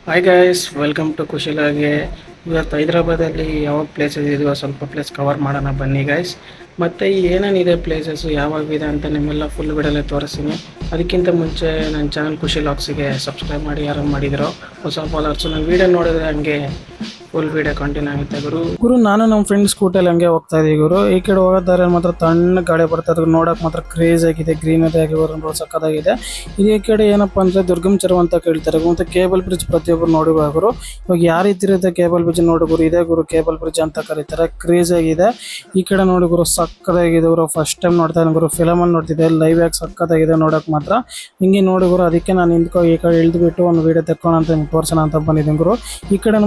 Hi guys, welcome to ಕುಶಿಲಾಗೆ. ಇವತ್ತು ಹೈದ್ರಾಬಾದಲ್ಲಿ ಯಾವ ಪ್ಲೇಸಸ್ ಇದೆಯೋ ಸ್ವಲ್ಪ ಪ್ಲೇಸ್ ಕವರ್ ಮಾಡೋಣ ಬನ್ನಿ ಗೈಸ್. ಮತ್ತು ಏನೇನಿದೆ ಪ್ಲೇಸಸ್ಸು ಯಾವಾಗಿದೆ ಅಂತ ನಿಮ್ಮೆಲ್ಲ ಫುಲ್ ವಿಡಿಯೋಲ್ಲೇ ತೋರಿಸ್ತೀನಿ. ಅದಕ್ಕಿಂತ ಮುಂಚೆ ನನ್ನ ಚಾನಲ್ ಖುಷಿ ಲಾಗ್ಸಿಗೆ ಸಬ್ಸ್ಕ್ರೈಬ್ ಮಾಡಿ, ಯಾರು ಮಾಡಿದಿರೋ ಹೊಸ ಫಾಲೋವರ್ಸು ನನ್ನ ವೀಡಿಯೋ ನೋಡಿದ್ರೆ ಹಂಗೆ ಫುಲ್ ವೀಡಿಯೋ ಕಂಟಿನ್ಯೂ ಆಗುತ್ತೆ ಗುರು. ನಾನು ನಮ್ಮ ಫ್ರೆಂಡ್ ಸ್ಕೂಟಲ್ಲಿ ಹಂಗೆ ಹೋಗ್ತಾ ಇದ್ದೀವಿ ಗುರು. ಈ ಕಡೆ ಹೋಗೋದಾರೆ ಮಾತ್ರ ತಣ್ಣ ಗಾಳಿ ಬರ್ತಾ ಇದ್ರು, ನೋಡೋಕೆ ಮಾತ್ರ ಕ್ರೇಜ್ ಆಗಿದೆ, ಗ್ರೀನರಿ ಆಗಿ ಬರೋ ಸಕ್ಕತ್ತಾಗಿದೆ. ಇದೇ ಕಡೆ ಏನಪ್ಪ ಅಂದರೆ ದುರ್ಗಮ್ ಚೆರುವು ಅಂತ ಕೇಳ್ತಾರೆ. ಮತ್ತು ಕೇಬಲ್ ಬ್ರಿಡ್ಜ್ ಪ್ರತಿಯೊಬ್ಬರು ನೋಡಿವಾಗ ಗುರು. ಇವಾಗ ಯಾವ ರೀತಿ ಇರುತ್ತೆ ಕೇಬಲ್ ಬ್ರಿಡ್ಜ್ ನೋಡಿ ಗುರು, ಇದೇ ಗುರು ಕೇಬಲ್ ಬ್ರಿಡ್ಜ್ ಅಂತ ಕರೀತಾರೆ. ಕ್ರೇಜ್ ಆಗಿದೆ. ಈ ಕಡೆ ನೋಡಿ ಗುರು, ಸಕ್ಕತ್ತಾಗಿದೆ ಗುರು. ಫಸ್ಟ್ ಟೈಮ್ ನೋಡ್ತಾ ಇದ್ದೀನಿ ಗುರು, ಫಿಲಮಲ್ಲಿ ನೋಡ್ತಿದ್ದೆ, ಲೈವ್ ಆಗಿ ಸಕ್ಕತ್ತಾಗಿದೆ ನೋಡೋಕೆ ಮಾತ್ರ. ಹಿಂಗೆ ನೋಡಿ ಗುರು, ಅದಕ್ಕೆ ನಾನು ಈ ಕಡೆ ಇಳಿದ್ಬಿಟ್ಟು ಒಂದು ವೀಡಿಯೋ ತೆಕ್ಕೋಣ ಅಂತ ನಿಮ್ಗೆ ತೋರ್ಸೋಣ ಅಂತ ಬಂದಿದ್ದೀನಿ ಗುರು. ಈ ಕಡೆ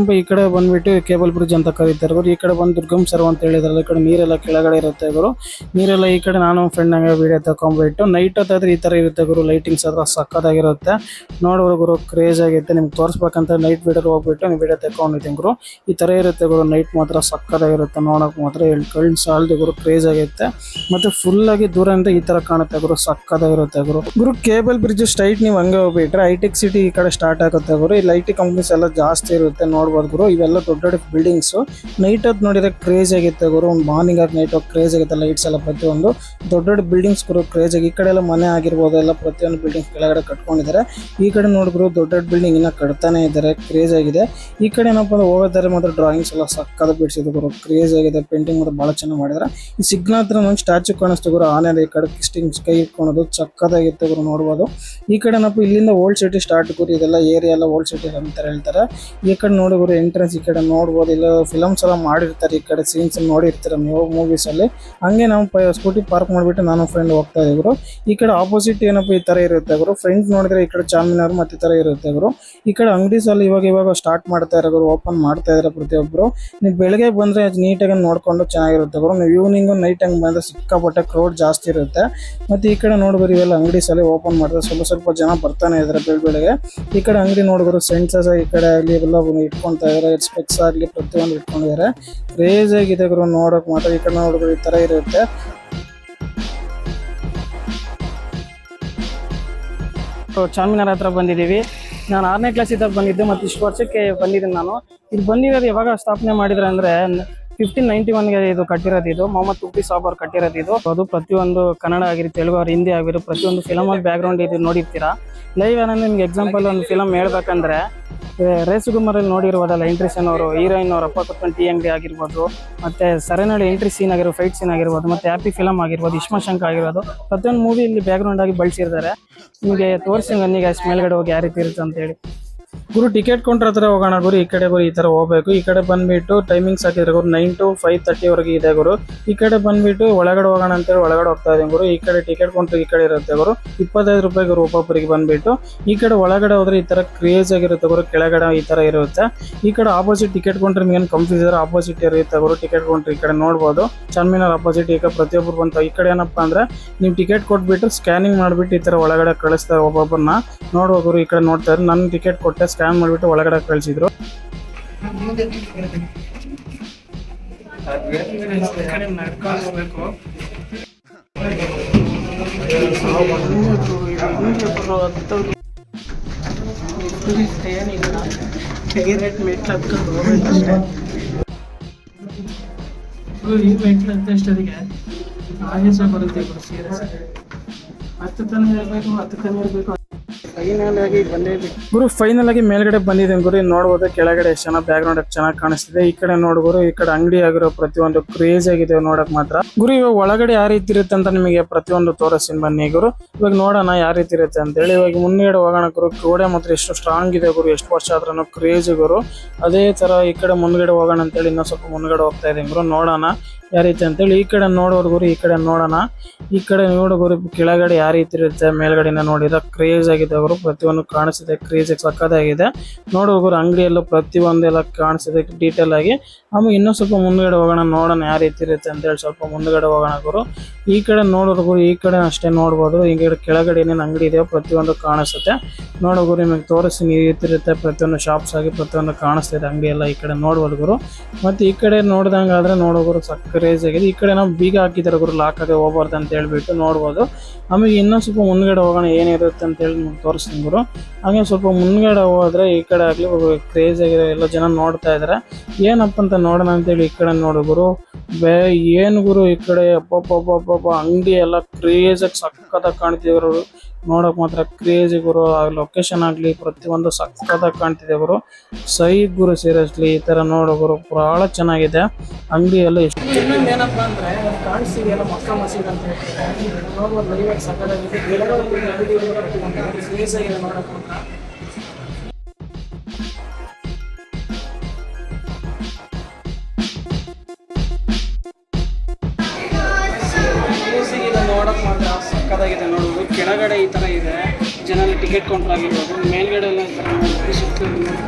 ಬಂದ್ಬಿಟ್ಟು ಕೇಬಲ್ ಬ್ರಿಡ್ಜ್ ಅಂತ ಕರೀತಾರೆ ಗುರು. ಈ ಕಡೆ ಬಂದು ದುರ್ಗಮ್ ಚೆರುವು ಅಂತ ಹೇಳಿದ್ರಲ್ಲ, ಈ ಕಡೆ ನೀರೆಲ್ಲ ಕೆಳಗಡೆ ಇರುತ್ತೆ ಗುರು. ನೀರೆಲ್ಲ ಈ ಕಡೆ ನಾನು ಫ್ರೆಂಡ್ ಹಂಗೆ ವೀಡಿಯೋ ತಗೊಂಡ್ಬಿಟ್ಟು ನೈಟ್ ಹೊತ್ತಾದ್ರೆ ಈ ಥರ ಇರುತ್ತೆ ಗುರು. ಲೈಟಿಂಗ್ಸ್ ಆದ್ರೆ ಸಕ್ಕತ್ತಾಗಿರುತ್ತೆ ನೋಡೋರು ಗುರು. ಕ್ರೇಜ್ ಆಗೈತೆ, ನಿಮ್ಗೆ ತೋರಿಸ್ಬೇಕಂತ ನೈಟ್ ವೀಡಿಯೋ ಹೋಗ್ಬಿಟ್ಟು ನೀವು ವೀಡಿಯೋ ತಗೊಂಡಿದ್ದೀನಿ ಗುರು. ಈ ಥರ ಇರುತ್ತೆ ಗುರು, ನೈಟ್ ಮಾತ್ರ ಸಕ್ಕತ್ತಾಗಿರುತ್ತೆ ನೋಡೋಕೆ ಮಾತ್ರ. ಕಣ್ಣು ಸಾಲದು ಗುರು, ಕ್ರೇಜ್ ಆಗೈತೆ. ಮತ್ತು ಫುಲ್ಲಾಗಿ ದೂರದಿಂದ ಈ ಥರ ಕಾಣುತ್ತೆ ಗುರು, ಸಕ್ಕತ್ತಾಗಿರುತ್ತೆ ಗುರು. ಕೇಬಲ್ ಬ್ರಿಡ್ಜ್ ಸ್ಟ್ರೈಟ್ ನೀವು ಹಂಗೆ ಹೋಗ್ಬಿಟ್ರೆ ಹೈಟೆಕ್ ಸಿಟಿ ಈ ಕಡೆ ಸ್ಟಾರ್ಟ್ ಆಗುತ್ತೆ ಗುರು. ಇಲ್ಲಿ ಐ ಟಿ ಕಂಪ್ನೀಸ್ ಎಲ್ಲ ಜಾಸ್ತಿ ಇರುತ್ತೆ ನೋಡ್ಬೋದು ಗುರು. ಇವೆಲ್ಲ ದೊಡ್ಡ ದೊಡ್ಡ ಬಿಲ್ಡಿಂಗ್ಸು. ನೈಟ್ ಹೊತ್ತು ನೋಡಿದ್ರೆ ಕ್ರೇಜ್ ಆಗಿರುತ್ತೆ ಗುರು. ಒಂದು ಮಾರ್ನಿಂಗ್ ಆಗಿ ನೈಟ್ ಹೋಗಿ ಕ್ರೇಜ್ ಆಗುತ್ತೆ. ಲೈಟ್ಸ್ ಎಲ್ಲ ಪ್ರತಿಯೊಂದು ದೊಡ್ಡ ದೊಡ್ಡ ಬಿಲ್ಡಿಂಗ್ಸ್ ಗುರು, ಕ್ರೇಜ್ ಆಗಿ. ಈ ಕಡೆ ಎಲ್ಲ ಮನೆ ಆಗಿರ್ಬೋದು, ಎಲ್ಲ ಪ್ರತಿಯೊಂದು ಬಿಲ್ಡಿಂಗ್ಸ್ ಕೆಳಗಡೆ ಕಟ್ಕೊಂಡಿದ್ದಾರೆ. ಈ ಕಡೆ ನೋಡಿದ್ರು ದೊಡ್ಡ ದೊಡ್ಡ ಬಿಲ್ಡಿಂಗ್ ಇನ್ನ ಕಟ್ತಾನೆ ಇದ್ದಾರೆ, ಕ್ರೇಜ್ ಆಗಿದೆ. ಈ ಕಡೆ ಏನಪ್ಪ ಅಂದ್ರೆ ಹೋಗೋದಾರೆ ಮಾತ್ರ ಡ್ರಾಯಿಂಗ್ಸ್ ಎಲ್ಲ ಸಕ್ಕದ ಬಿಡಿಸಿದ್ರು ಗುರು, ಕ್ರೇಜ್ ಆಗಿದೆ. ಪೇಂಟಿಂಗ್ ಮಾತ್ರ ಭಾಳ ಚೆನ್ನಾಗಿ ಮಾಡಿದ್ರೆ. ಈ ಸಿಗ್ನಲ್ ಹತ್ರ ಒಂದು ಸ್ಟ್ಯಾಚು ಕಾಣಿಸ್ತು ಗುರು, ಆನೆ ಈ ಕಡೆ ಕೈ ಇಟ್ಕೊಳೋದು ಸಕ್ಕದಾಗಿತ್ತು ಗುರು ನೋಡ್ಬೋದು. ಈ ಕಡೆ ಏನಪ್ಪ ಇಲ್ಲಿಂದ ಓಲ್ಡ್ ಸಿಟಿ ಸ್ಟಾರ್ಟ್ ಗುರು. ಇದೆಲ್ಲ ಏರಿಯಾ ಎಲ್ಲ ಓಲ್ಡ್ ಸಿಟಿ ಅಂತ ಹೇಳ್ತಾರೆ. ಈ ಕಡೆ ನೋಡಿ ಗುರು, ಎಂಟ್ರೆನ್ಸ್ ಈ ಕಡೆ ನೋಡ್ಬೋದು. ಇಲ್ಲ ಫಿಲಮ್ಸ್ ಎಲ್ಲ ಮಾಡಿರ್ತಾರೆ, ಈ ಕಡೆ ಸೀನ್ಸ್ ನೋಡಿರ್ತೀರ ನೀವು ಮೂವೀಸ್ ಅಲ್ಲಿ. ಹಂಗೆ ನಾವು ಸ್ಕೂಟಿ ಪಾರ್ಕ್ ಮಾಡಿಬಿಟ್ಟು ನಾನು ಫ್ರೆಂಡ್ ಹೋಗ್ತಾ ಇದ್ದೀವಿ ಗುರು. ಈ ಕಡೆ ಆಪೋಸಿಟ್ ಏನಪ್ಪ ಈ ತರ ಇರುತ್ತೆ ಗುರು. ಫ್ರೆಂಡ್ ನೋಡಿದ್ರೆ ಈ ಕಡೆ ಚಾರ್ಮಿನಾರ್ ಮತ್ತೆ ಈ ತರ ಇರುತ್ತೆ ಗುರು. ಈ ಕಡೆ ಅಂಗಡೀಸ್ ಅಲ್ಲಿ ಇವಾಗ ಸ್ಟಾರ್ಟ್ ಮಾಡ್ತಾ ಇರೋ ಗುರು, ಓಪನ್ ಮಾಡ್ತಾ ಇದಾರೆ ಪ್ರತಿಯೊಬ್ಬರು. ನೀವು ಬೆಳಗ್ಗೆ ಬಂದ್ರೆ ನೀಟಾಗಿ ನೋಡ್ಕೊಂಡು ಚೆನ್ನಾಗಿರುತ್ತೆ ಗುರು. ನೀವು ಈವ್ನಿಂಗ್ ನೈಟ್ ಹಂಗೆ ಬಂದ್ರೆ ಸಿಕ್ಕಾಪಟ್ಟೆ ಕ್ರೌಡ್ ಜಾಸ್ತಿ ಇರುತ್ತೆ. ಮತ್ತೆ ಈ ಕಡೆ ನೋಡ್ಬೋದು, ಇವೆಲ್ಲ ಅಂಗಡೀಸ್ ಅಲ್ಲಿ ಓಪನ್ ಮಾಡ್ತಾರೆ. ಸ್ವಲ್ಪ ಜನ ಬರ್ತಾನೆ ಇದಾರೆ ಬೆಳಗ್ಗೆ. ಈ ಕಡೆ ಅಂಗಡಿ ನೋಡಿದ್ರು ಸೆನ್ಸಸ್ ಈ ಕಡೆ ಆಗಲಿ ಎಲ್ಲ ಇಟ್ಕೊಳ್ತಾ ಇದಾರೆ. ಸ್ಪೆಕ್ಸ್ ಆಗಲಿ ಪ್ರತಿಯೊಂದು ಇಟ್ಕೊಂಡಿದ್ದಾರೆ. ಕ್ರೇಜ್ ಆಗಿದೆ ಗುರು ನೋಡೋಕೆ ಮಾತ್ರ. ಈ ಕಡೆ ನೋಡಿದ್ರು ಈ ತರ ಇರುತ್ತೆ. ಚಾರ್ಮಿನಾರ್ ಹತ್ರ ಬಂದಿದ್ದೀವಿ. ನಾನು 6ನೇ ಕ್ಲಾಸ್ ಇದ್ದಾಗ ಬಂದಿದ್ದೆ, ಮತ್ತು ಇಷ್ಟು ವರ್ಷಕ್ಕೆ ಬಂದಿದ್ದೀನಿ ನಾನು. ಇದು ಬಂದಿರೋದು ಯಾವಾಗ ಸ್ಥಾಪನೆ ಮಾಡಿದ್ರೆ ಅಂದರೆ 1591ಗೆ ಇದು ಕಟ್ಟಿರೋದು. ಇದು ಮೊಹಮ್ಮದ್ ತುಫಿ ಸಾಬ್ ಅವ್ರು ಕಟ್ಟಿರೋದು ಇದು. ಅದು ಪ್ರತಿಯೊಂದು ಕನ್ನಡ ಆಗಿರೋ, ತೆಲುಗು ಅವ್ರು, ಹಿಂದಿ ಆಗಿರೋ ಪ್ರತಿಯೊಂದು ಫಿಲಮಲ್ಲಿ ಬ್ಯಾಕ್ ಗ್ರೌಂಡ್ ಇದು ನೋಡಿರ್ತೀರಾ. ಲೈವ್ ಏನಂದ್ರೆ ನಿಮ್ಗೆ ಎಕ್ಸಾಂಪಲ್ ಒಂದು ಫಿಲಮ್ ಹೇಳ್ಬೇಕಂದ್ರೆ ರೇಸುಗುಮಾರಲ್ಲಿ ನೋಡಿರ್ಬೋದಲ್ಲ, ಎಂಟ್ರಿ ಸೀನ್ ಅವರು ಹೀರೋಯಿನ್ ಅವ್ರ ಅಪ್ಪ ಕೂತ್ಕೊಂಡು ಟೀ ಅಂಗಡಿ ಆಗಿರ್ಬೋದು, ಮತ್ತೆ ಸರನಳ್ಳಿ ಎಂಟ್ರಿ ಸೀನ್ ಆಗಿರ್ಬೋದು, ಫೈಟ್ ಸೀನ್ ಆಗಿರ್ಬೋದು, ಮತ್ತೆ ಹ್ಯಾಪಿ ಫಿಲಮ್ ಆಗಿರ್ಬೋದು, ಇಶ್ಮಶಂಕ ಆಗಿರೋದು ಪ್ರತಿಯೊಂದು ಮೂವಿ ಇಲ್ಲಿ ಬ್ಯಾಕ್ ಗ್ರೌಂಡ್ ಆಗಿ ಬಳಸಿರ್ತಾರೆ. ನಿಮಗೆ ತೋರಿಸಿ ನನಗೆ ಅಷ್ಟು ಮೇಲ್ಗಡೆ ಹೋಗಿ ಯಾವ ರೀತಿ ಇರುತ್ತೆ ಅಂತ ಹೇಳಿ ಗುರು. ಟಿಕೆಟ್ ಕೌಂಟರ್ ಹತ್ರ ಹೋಗೋಣ ಗುರು. ಈ ಕಡೆ ಗುರು ಈ ತರ ಹೋಗ್ಬೇಕು. ಈ ಕಡೆ ಬಂದ್ಬಿಟ್ಟು ಟೈಮಿಂಗ್ಸ್ ಹಾಕಿದ್ರೆ ಗುರು 9 to 5:30 ಇದೆ ಗುರು. ಈ ಕಡೆ ಬಂದ್ಬಿಟ್ಟು ಒಳಗಡೆ ಹೋಗೋಣ ಅಂತೇಳಿ ಒಳಗಡೆ ಹೋಗ್ತಾ ಇದ್ದೀನಿ ಗುರು. ಈ ಕಡೆ ಟಿಕೆಟ್ ಕೌಂಟರ್ ಈ ಕಡೆ ಇರುತ್ತೆ ಗುರು. 25 ರೂಪಾಯಿ ಗುರು ಒಬ್ಬೊಬ್ಬರಿಗೆ ಬಂದ್ಬಿಟ್ಟು. ಈ ಕಡೆ ಒಳಗಡೆ ಹೋದ್ರೆ ಈ ತರ ಕ್ರೇಜ್ ಆಗಿರುತ್ತೆ ಗುರು. ಕೆಳಗಡೆ ಈ ತರ ಇರುತ್ತೆ. ಈ ಕಡೆ ಆಪೋಸಿಟ್ ಟಿಕೆಟ್ ಕೌಂಟರ್ ಏನು ಕನ್ಫ್ಯೂಸ್ ಇದ್ರೆ ಆಪೋಸಿಟ್ ಇರುತ್ತೆ ಗುರು. ಟಿಕೆಟ್ ಕೌಂಟರ್ ಈ ಕಡೆ ನೋಡ್ಬೋದು, ಚಾರ್ಮಿನಾರ್ ಆಪೋಸಿಟ್. ಈಗ ಪ್ರತಿಯೊಬ್ಬರು ಬಂತು. ಈ ಕಡೆ ಏನಪ್ಪಾ ಅಂದ್ರೆ ನೀವು ಟಿಕೆಟ್ ಕೊಟ್ಬಿಟ್ಟು ಸ್ಕ್ಯಾನಿಂಗ್ ಮಾಡ್ಬಿಟ್ಟು ಈ ತರ ಒಳಗಡೆ ಕಳಿಸ್ತಾರೆ ಒಬ್ಬೊಬ್ಬರನ್ನ. ನೋಡುವ ಗುರು, ಈ ಕಡೆ ನೋಡ್ತಾ ಇದ್ರೆ ನನ್ನ ಟಿಕೆಟ್ ಕೊಟ್ಟೆ, ಸ್ಕ್ಯಾನ್ ಮಾಡಿಬಿಟ್ಟು ಒಳಗಡೆ ಕಳಿಸಿದ್ರು. ಅಷ್ಟೊತ್ತಿಗೆ ಆವೇಶ ಬರುತ್ತೆ ಸೀರಿಯಸ್. ಹತ್ತು ತಾನೇ ಇರಬೇಕು. ಫೈನಲ್ ಆಗಿ ಗುರು, ಫೈನಲ್ ಆಗಿ ಮೇಲ್ಗಡೆ ಬಂದಿದ್ದೀನಿ ಗುರು. ನೋಡ್ಬೋದು ಕೆಳಗಡೆ ಎಷ್ಟು ಚೆನ್ನಾಗಿ ಬ್ಯಾಕ್ ಗ್ರೌಂಡ್ ಚೆನ್ನಾಗಿ ಕಾಣಿಸ್ತಿದೆ. ಈ ಕಡೆ ನೋಡ್ಬೋದು, ಈ ಕಡೆ ಅಂಗಡಿ ಆಗಿರೋ ಪ್ರತಿಯೊಂದು ಕ್ರೇಜ್ ಆಗಿದೆ ನೋಡಕ್ ಮಾತ್ರ ಗುರು. ಇವಾಗ ಒಳಗಡೆ ಯಾವ ರೀತಿ ಇರುತ್ತೆ ಅಂತ ನಿಮಗೆ ಪ್ರತಿಯೊಂದು ತೋರಿಸ್ತೀನಿ ಬನ್ನಿ ಗುರು. ಇವಾಗ ನೋಡೋಣ ಯಾವ ರೀತಿ ಇರುತ್ತೆ ಅಂತ ಹೇಳಿ. ಇವಾಗ ಮುನ್ನಡೆ ಹೋಗೋಣ ಗುರು. ಗೋಡೆ ಮಾತ್ರ ಎಷ್ಟು ಸ್ಟ್ರಾಂಗ್ ಇದೆ ಗುರು, ಎಷ್ಟು ವರ್ಷ ಆದ್ರೂ ಕ್ರೇಜ್ ಗುರು. ಅದೇ ತರ ಈ ಕಡೆ ಮುಂದ್ಗಡೆ ಹೋಗೋಣ ಅಂತೇಳಿ ಇನ್ನೊಂದು ಸ್ವಲ್ಪ ಮುಂದ್ಗಡೆ ಹೋಗ್ತಾ ಇದೀನಿ ಗುರು. ನೋಡೋಣ ಯಾವ ರೀತಿ ಅಂತೇಳಿ. ಈ ಕಡೆ ನೋಡೋರು ಗುರು, ಈ ಕಡೆ ನೋಡೋಣ. ಈ ಕಡೆ ನೋಡೋರು ಕೆಳಗಡೆ ಯಾವ ರೀತಿ ಇರುತ್ತೆ, ಮೇಲ್ಗಡೆನ ನೋಡಿದ್ರೆ ಕ್ರೇಜ್ ಆಗಿದೆ ಗುರು. ಪ್ರತಿಯೊಂದು ಕಾಣಿಸ್ತಿದೆ, ಕ್ರೇಜ್ ಸಕ್ಕತ್ತಾಗಿದೆ ನೋಡೋರು ಗುರು. ಅಂಗಡಿಯಲ್ಲೂ ಪ್ರತಿಯೊಂದೆಲ್ಲ ಕಾಣಿಸ್ತಿದೆ ಡೀಟೇಲ್ ಆಗಿ. ಆಮೇಲೆ ಇನ್ನೂ ಸ್ವಲ್ಪ ಮುಂದ್ಗಡೆ ಹೋಗೋಣ, ನೋಡೋಣ ಯಾವ ರೀತಿ ಇರುತ್ತೆ ಅಂತೇಳಿ. ಸ್ವಲ್ಪ ಮುಂದ್ಗಡೆ ಹೋಗೋಣ ಗುರು. ಈ ಕಡೆ ನೋಡೋರು ಗುರು, ಈ ಕಡೆ ಅಷ್ಟೇ ನೋಡ್ಬೋದು. ಈ ಕಡೆ ಕೆಳಗಡೆ ಏನೇನು ಅಂಗಡಿ ಇದೆಯೋ ಪ್ರತಿಯೊಂದು ಕಾಣಿಸುತ್ತೆ. ನೋಡೋ ಗುರು, ನಿಮಗೆ ತೋರಿಸ್ತೀನಿ ಈ ರೀತಿ ಇರುತ್ತೆ. ಪ್ರತಿಯೊಂದು ಶಾಪ್ಸ್ ಆಗಿ ಪ್ರತಿಯೊಂದು ಕಾಣಿಸ್ತಿದೆ ಅಂಗಡಿ ಎಲ್ಲ. ಈ ಕಡೆ ನೋಡ್ಬೋದು ಗುರು. ಮತ್ತೆ ಈ ಕಡೆ ನೋಡ್ದಂಗಾದ್ರೆ ನೋಡೋ ಗುರು ಕ್ರೇಜ್ ಆಗಿದೆ. ಈ ಕಡೆ ನಾವು ಬೀಗ ಹಾಕಿದ್ದಾರೆ ಗುರು, ಲಾಕ್ ಆಗಿ ಹೋಗ್ಬಾರ್ದು ಅಂತ ಹೇಳ್ಬಿಟ್ಟು ನೋಡ್ಬೋದು. ಆಮೇಲೆ ಇನ್ನೊಂದು ಸ್ವಲ್ಪ ಮುಂದ್ಗಡೆ ಹೋಗೋಣ ಏನಿರುತ್ತೆ ಅಂತ ಹೇಳಿ ನಿಮ್ಗೆ ತೋರಿಸ್ತೀನಿ ಗುರು. ಹಾಗೆ ಸ್ವಲ್ಪ ಮುಂದ್ಗಡೆ ಹೋದ್ರೆ ಈ ಕಡೆ ಆಗಲಿ ಕ್ರೇಜ್ ಆಗಿರೋ ಎಲ್ಲ ಜನ ನೋಡ್ತಾ ಇದ್ದಾರೆ. ಏನಪ್ಪ ಅಂತ ನೋಡೋಣ ಅಂತೇಳಿ ಈ ಕಡೆ ನೋಡು ಗುರು. ಏನು ಗುರು ಈ ಕಡೆ ಅಪ್ಪಪ್ಪಬ್ಬಬ್ಬ ಅಂಗಡಿ ಎಲ್ಲ ಕ್ರೇಜಾಗಿ ಸಕ್ಕತ್ತಾಗಿ ಕಾಣ್ತಿದ್ರು. ನೋಡಕ್ ಮಾತ್ರ ಕ್ರೇಜ್ ಗುರು. ಆ ಲೊಕೇಶನ್ ಆಗ್ಲಿ ಪ್ರತಿಯೊಂದು ಸಕ್ಕತ್ತಾಗಿ ಕಾಣ್ತಿದೆ ಗುರು. ಸೈ ಗುರು ಸೀರಿಯಸ್ಲಿ ಈ ತರ ನೋಡೋ ಗುರು ಬಹಳ ಚೆನ್ನಾಗಿದೆ. ಅಂಗಡಿ ಎಲ್ಲ ಎಷ್ಟು ಇನ್ನೊಂದು ಏನಪ್ಪಾ ಅಂದ್ರೆ ಕಾಣಿಸ್ತಿದೆಯಲ್ಲ ಮಕ್ಕ ಮಸೀದ್ ಅಂತ ಹೇಳ್ತಾರೆ. ನೋಡ್ಬೋದು ಲೈವ್ ಸಕ್ಕತ್ತಾಗಿದೆ. ಕ್ರೇಜ್ ಆಗಿದೆ ನೋಡಕ್ ಮಾತ್ರ. ನೋಡಕ್ ಮಾತ್ರ ಸಕ್ಕದಾಗಿದೆ ನೋಡೋದು. ಕೆಳಗಡೆ ಈ ತರ ಇದೆ, ಜನ ಟಿಕೆಟ್ ಕೌಂಟರ್ ಆಗಿರ್ಬೋದು. ಮೇಲ್ಗಡೆ ಎಲ್ಲ ಈ ತರ ಸುತ್ತಲೂ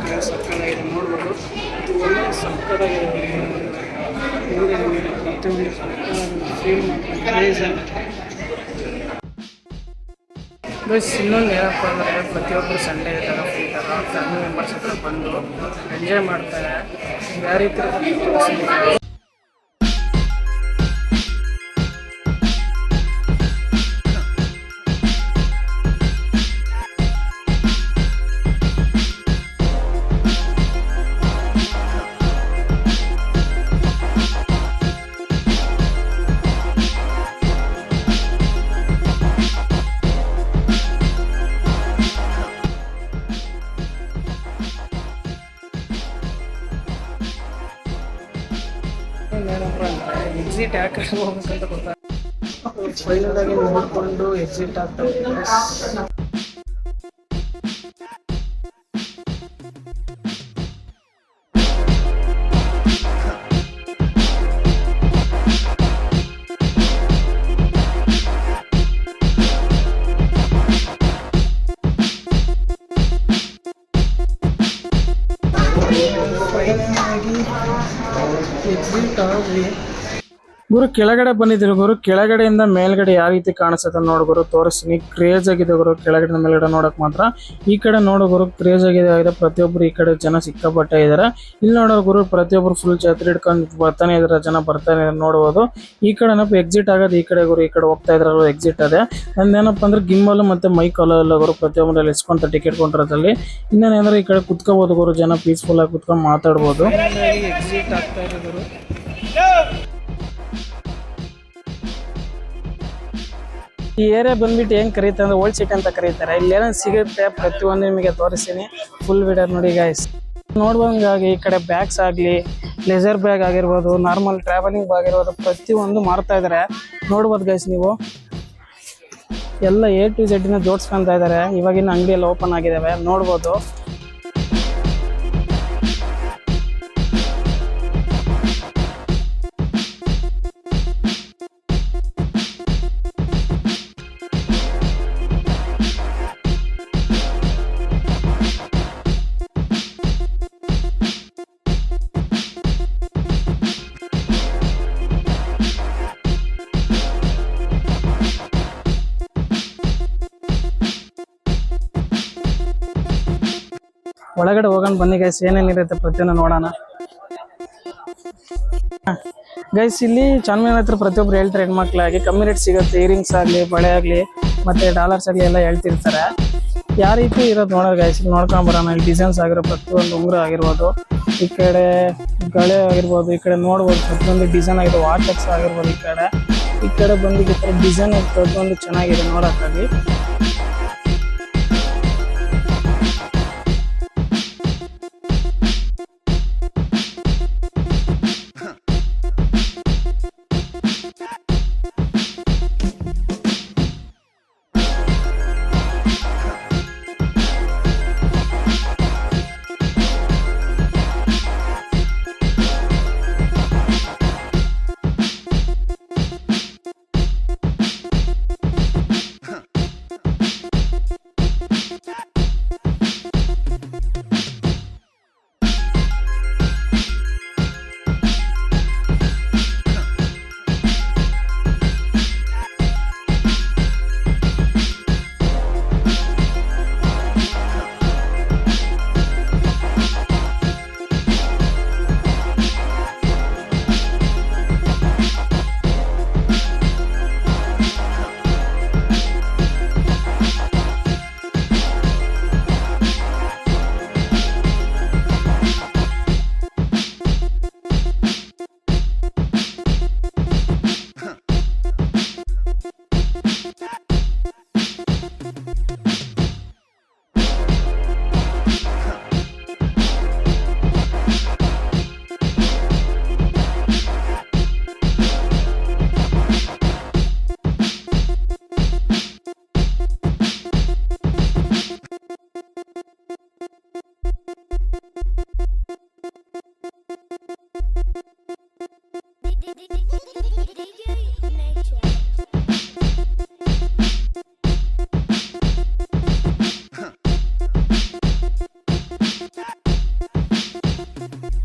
ಸಕ್ಕದಾಗಿದೆ ನೋಡ್ಬೋದು. ಇದು ಒಳ್ಳೆ ಸಕ್ಕದಾಗಿದೆ. ಪ್ರತಿಯೊಂದು ಫೀಲ್ ಬಸ್. ಇನ್ನೊಂದು ಏನಪ್ಪ ಅಂದರೆ ಪ್ರತಿಯೊಬ್ಬರು ಸಂಡೇ ಇದ್ದಾಗ ಫ್ರೀ ಇದ್ದಾಗ ಫ್ಯಾಮಿಲಿ ಮೆಂಬರ್ಸ್ ಹತ್ರ ಬಂದು ಎಂಜಾಯ್ ಮಾಡ್ತಾರೆ. ಯಾವ ರೀತಿ ಎಕ್ಸಿಟ್ ಯಾಕೆ ಹೋಗ್ಬೇಕಂತ ಗೊತ್ತಾಗ ಫೈನಲ್ ಆಗಿ ನೋಡಿಕೊಂಡು ಎಕ್ಸಿಟ್ ಆಗ್ತಾ ಇದ್ದಾರೆ. ಎಕ್ಸಿಟ್ ಆಗಿ ಗುರು ಕೆಳಗಡೆ ಬಂದಿದ್ರು ಗುರು. ಕೆಳಗಡೆಯಿಂದ ಮೇಲ್ಗಡೆ ಯಾವ ರೀತಿ ಕಾಣಿಸುತ್ತೆ ನೋಡು ಗುರು, ತೋರಿಸ್ತೀನಿ. ಕ್ರೇಜ್ ಆಗಿದೆ ಗುರು ಕೆಳಗಡೆ ಮೇಲ್ಗಡೆ ನೋಡಕ್ ಮಾತ್ರ. ಈ ಕಡೆ ನೋಡು ಗುರು ಕ್ರೇಜ್ ಆಗಿದೆ ಪ್ರತಿಯೊಬ್ರು. ಈ ಕಡೆ ಜನ ಸಿಕ್ಕಾಪಟ್ಟೆ ಇದಾರೆ. ಇಲ್ಲಿ ನೋಡೋ ಗುರು ಪ್ರತಿಯೊಬ್ರು ಫುಲ್ ಛತ್ರಿ ಹಿಡ್ಕೊಂಡು ಬರ್ತಾನೆ ಇದಾರೆ, ಜನ ಬರ್ತಾನೆ ಇದಾರೆ ನೋಡ್ಬೋದು. ಈ ಕಡೆ ಎಕ್ಸಿಟ್ ಆಗೋದು ಈ ಕಡೆ ಗುರು. ಈ ಕಡೆ ಹೋಗ್ತಾ ಇದ್ರಲ್ಲ ಎಕ್ಸಿಟ್ ಅದೇ. ನಂದೇನಪ್ಪ ಅಂದ್ರೆ ಗಿಮ್ಮಲ್ ಮತ್ತೆ ಮೈಕ್ ಅಲ್ಲ ಗುರು ಪ್ರತಿಯೊಬ್ಬರಲ್ಲಿ ಇಸ್ಕೊಂತ ಟಿಕೆಟ್ ಕೌಂಟರ್ದಲ್ಲಿ. ಇನ್ನೇನಂದ್ರೆ ಈ ಕಡೆ ಕುತ್ಕೋಬಹುದು ಗುರು, ಜನ ಪೀಸ್ಫುಲ್ ಆಗಿ ಕುತ್ಕೊಂಡು ಮಾತಾಡ್ಬೋದು. ಎಕ್ಸಿಟ್ ಆಗ್ತಾ ಇದೆ ಗುರು. ಈ ಏರಿಯಾ ಬಂದ್ಬಿಟ್ಟು ಹೆಂಗ್ ಕರೀತಾರೆ ಅಂದ್ರೆ ಓಲ್ಡ್ ಸಿಟಿ ಅಂತ ಕರೀತಾರೆ. ಇಲ್ಲಿ ಏನೇನು ಸಿಗುತ್ತೆ ಪ್ರತಿಯೊಂದು ನಿಮಗೆ ತೋರಿಸ್ತೀನಿ. ಫುಲ್ ವಿಡಿಯೋ ನೋಡಿ ಗೈಸ್. ನೋಡ್ಬೋಂಗಾಗಿ ಈ ಕಡೆ ಬ್ಯಾಗ್ಸ್ ಆಗಲಿ, ಲೆಜರ್ ಬ್ಯಾಗ್ ಆಗಿರ್ಬೋದು, ನಾರ್ಮಲ್ ಟ್ರಾವೆಲಿಂಗ್ ಬ್ಯಾಗ್ ಆಗಿರ್ಬೋದು, ಪ್ರತಿಯೊಂದು ಮಾರ್ತಾ ಇದ್ದಾರೆ ನೋಡ್ಬೋದು ಗೈಸ್ ನೀವು. ಎಲ್ಲ A to Z ಜೋಡಿಸ್ಕೊಂತ ಇದ್ದಾರೆ. ಇವಾಗಿನ ಅಂಗಡಿ ಎಲ್ಲ ಓಪನ್ ಆಗಿದ್ದಾವೆ ನೋಡ್ಬೋದು. ಒಳಗಡೆ ಹೋಗೋಣ ಬನ್ನಿ ಗೈಸ್, ಏನೇನಿರುತ್ತೆ ಪ್ರತಿಯೊಂದು ನೋಡೋಣ ಗೈಸ್. ಇಲ್ಲಿ ಚಾನ್ಮಿನಾರ್ ಹತ್ರ ಪ್ರತಿಯೊಬ್ರು ಹೇಳ್ತಾರೆ ಹೆಣ್ಮಕ್ಳಾಗಿ ಕಮ್ಮಿ ರೇಟ್ ಸಿಗುತ್ತೆ. ಇಯರಿಂಗ್ಸ್ ಆಗಲಿ, ಬಳೆ ಆಗಲಿ, ಮತ್ತೆ ಡಾಲರ್ಸ್ ಆಗಲಿ ಎಲ್ಲ ಹೇಳ್ತಿರ್ತಾರೆ. ಯಾವ ರೀತಿ ಇರೋದು ನೋಡೋದು ಗೈಸ್, ನೋಡ್ಕೊಂಡ್ ಬರೋಣ. ಇಲ್ಲಿ ಡಿಸೈನ್ಸ್ ಆಗಿರೋ ಪ್ರತಿಯೊಂದು ಉಂಗುರ ಆಗಿರ್ಬೋದು, ಈ ಕಡೆ ಗಳೆ ಆಗಿರ್ಬೋದು, ಈ ಕಡೆ ನೋಡ್ಬೋದು ಪ್ರತಿಯೊಂದು ಡಿಸೈನ್ ಆಗಿರೋ ವಾಟೆಕ್ಸ್ ಆಗಿರ್ಬೋದು. ಈ ಕಡೆ ಬಂದು ಈ ಥರ ಡಿಸೈನ್ ಪ್ರತಿಯೊಂದು ಚೆನ್ನಾಗಿದೆ ನೋಡೋಕ್ಕಾಗಿ.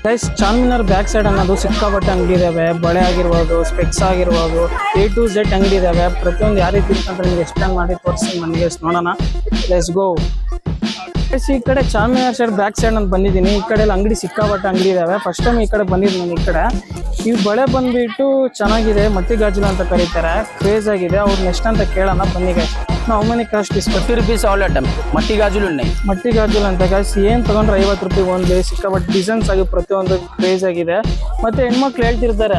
ಗೈಸ್ ಚಾರ್ಮಿನಾರ್ ಬ್ಯಾಕ್ ಸೈಡ್ ಅನ್ನೋದು ಸಿಕ್ಕಾಪಟ್ಟೆ ಅಂಗಡಿ ಇದಾವೆ. ಬಳೆ ಆಗಿರ್ಬೋದು, ಸ್ಪೆಕ್ಸ್ ಆಗಿರ್ಬೋದು, A to Z ಅಂಗಡಿ ಇದಾವೆ. ಪ್ರತಿಯೊಂದು ಯಾವ ರೀತಿ ಇರುತ್ತೆ ಅಂತ ನಿಮ್ಗೆ ಎಕ್ಸ್ಪ್ಲೇನ್ ಮಾಡಿ ತೋರಿಸಿ ನನಗೆ ನೋಡೋಣ. Let's go. ಈ ಕಡೆ ಚಾರ್ಮಿನಾರ್ ಸೈಡ್ ಬ್ಯಾಕ್ ಸೈಡ್ ನಾನು ಬಂದಿದ್ದೀನಿ. ಈ ಕಡೆ ಎಲ್ಲ ಅಂಗಡಿ ಸಿಕ್ಕಾಪಟ್ಟೆ ಅಂಗಡಿ ಇದಾವೆ. ಫಸ್ಟ್ ಟೈಮ್ ಈ ಕಡೆ ಬಂದಿದ್ದೀನಿ ನಾನು. ಈ ಕಡೆ ಈ ಬಳೆ ಬಂದ್ಬಿಟ್ಟು ಚೆನ್ನಾಗಿದೆ, ಮಟ್ಟಿ ಗಾಜುಲು ಅಂತ ಕರೀತಾರೆ, ಕ್ರೇಜ್ ಆಗಿದೆ. ಅವ್ರನ್ನ ಎಷ್ಟಂತ ಕೇಳೋಣ ಬನ್ನಿ ಗೈಸ್. ನಾವು ಮನಿ cost is 50 rupees all item. ಮಟ್ಟಿ ಗಾಜುಲು ఉన్నాయి. ಮಟ್ಟಿ ಗಾಜುಲು ಅಂತ ಗೈಸ್ ಏನು ತಗೊಂಡ್ರೆ 50 ರೂಪಾಯಿ ಒಂದು. ಸಿಕ್ಕಾಪಟ್ಟೆ ಡಿಸೈನ್ಸ್ ಆಗಿ ಪ್ರತಿಯೊಂದು ಕ್ರೇಜ್ ಆಗಿದೆ. ಮತ್ತೆ ಹೆಣ್ಮಕ್ಳು ಹೇಳ್ತಿರ್ತಾರೆ